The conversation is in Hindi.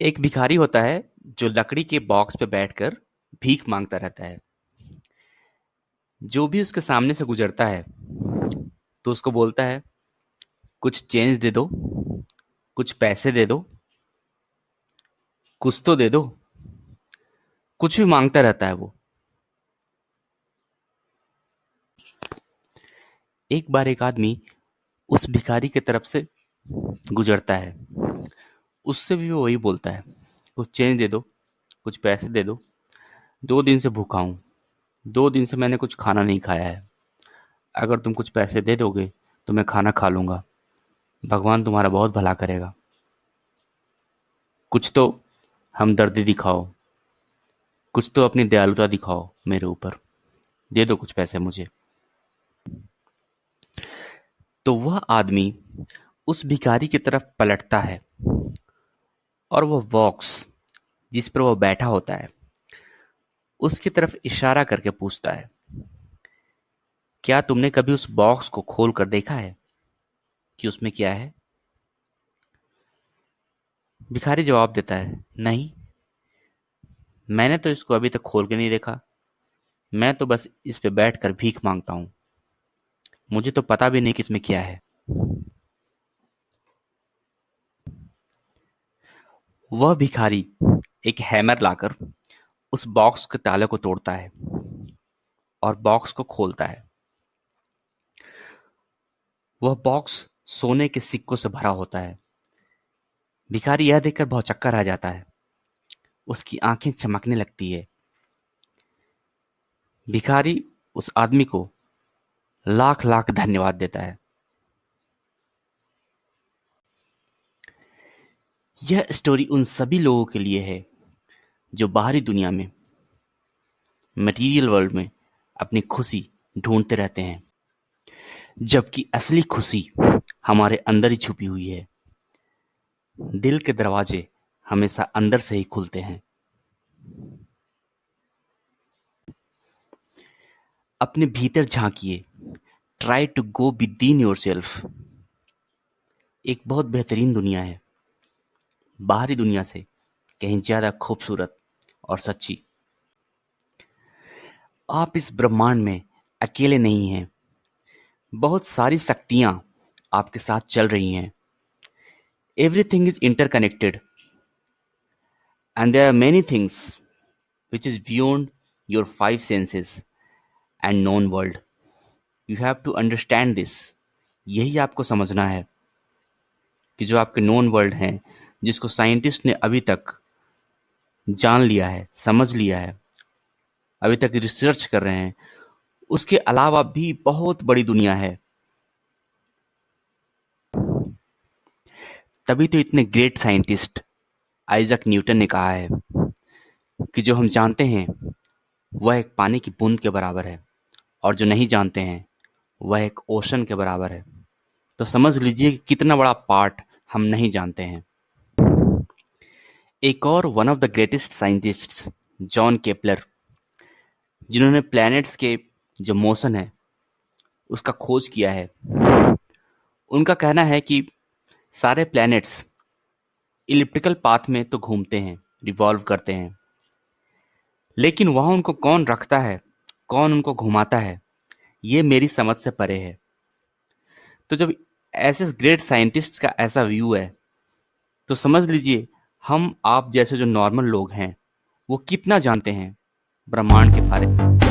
एक भिखारी होता है जो लकड़ी के बॉक्स पे बैठकर भीख मांगता रहता है। जो भी उसके सामने से गुजरता है तो उसको बोलता है, कुछ चेंज दे दो, कुछ पैसे दे दो, कुछ तो दे दो। कुछ भी मांगता रहता है वो। एक बार एक आदमी उस भिखारी की तरफ से गुजरता है। उससे भी वो वही बोलता है, कुछ चेंज दे दो, कुछ पैसे दे दो। 2 दिन से भूखा हूँ। 2 दिन से मैंने कुछ खाना नहीं खाया है। अगर तुम कुछ पैसे दे दोगे तो मैं खाना खा लूंगा। भगवान तुम्हारा बहुत भला करेगा। कुछ तो हमदर्दी दिखाओ। कुछ तो अपनी दयालुता दिखाओ मेरे ऊपर। दे दो कुछ पैसे मुझे। तो वह आदमी उस भिखारी की तरफ पलटता है और वह बॉक्स जिस पर वह बैठा होता है उसकी तरफ इशारा करके पूछता है, क्या तुमने कभी उस बॉक्स को खोल कर देखा है कि उसमें क्या है? भिखारी जवाब देता है, नहीं, मैंने तो इसको अभी तक खोल के नहीं देखा। मैं तो बस इस पे बैठकर भीख मांगता हूँ। मुझे तो पता भी नहीं कि इसमें क्या है। वह भिखारी एक हैमर लाकर उस बॉक्स के ताले को तोड़ता है और बॉक्स को खोलता है। वह बॉक्स सोने के सिक्कों से भरा होता है। भिखारी यह देखकर भौचक्का रह जाता है। उसकी आंखें चमकने लगती है। भिखारी उस आदमी को लाख लाख धन्यवाद देता है। यह स्टोरी उन सभी लोगों के लिए है जो बाहरी दुनिया में, मटेरियल वर्ल्ड में अपनी खुशी ढूंढते रहते हैं, जबकि असली खुशी हमारे अंदर ही छुपी हुई है। दिल के दरवाजे हमेशा अंदर से ही खुलते हैं। अपने भीतर झांकिए। Try to go within yourself. एक बहुत बेहतरीन दुनिया है, बाहरी दुनिया से कहीं ज्यादा खूबसूरत और सच्ची। आप इस ब्रह्मांड में अकेले नहीं हैं। बहुत सारी शक्तियां आपके साथ चल रही हैं। Everything is interconnected and there are many things which is beyond your five senses and known world. You have to understand this. यही आपको समझना है कि जो आपके नोन वर्ल्ड हैं, जिसको साइंटिस्ट ने अभी तक जान लिया है, समझ लिया है, अभी तक रिसर्च कर रहे हैं, उसके अलावा भी बहुत बड़ी दुनिया है। तभी तो इतने ग्रेट साइंटिस्ट आइजक न्यूटन ने कहा है कि जो हम जानते हैं वह एक पानी की बूंद के बराबर है और जो नहीं जानते हैं वह एक ओशन के बराबर है। तो समझ लीजिए कि कितना बड़ा पार्ट हम नहीं जानते हैं। एक और one of the greatest scientists John Kepler, जिन्होंने प्लैनेट्स के जो मोशन है उसका खोज किया है, उनका कहना है कि सारे प्लैनेट्स इलिप्टिकल पाथ में तो घूमते हैं, रिवॉल्व करते हैं, लेकिन वहां उनको कौन रखता है, कौन उनको घुमाता है, ये मेरी समझ से परे है। तो जब ऐसे ग्रेट साइंटिस्ट्स का ऐसा व्यू है तो समझ लीजिए हम आप जैसे जो नॉर्मल लोग हैं वो कितना जानते हैं ब्रह्मांड के बारे में।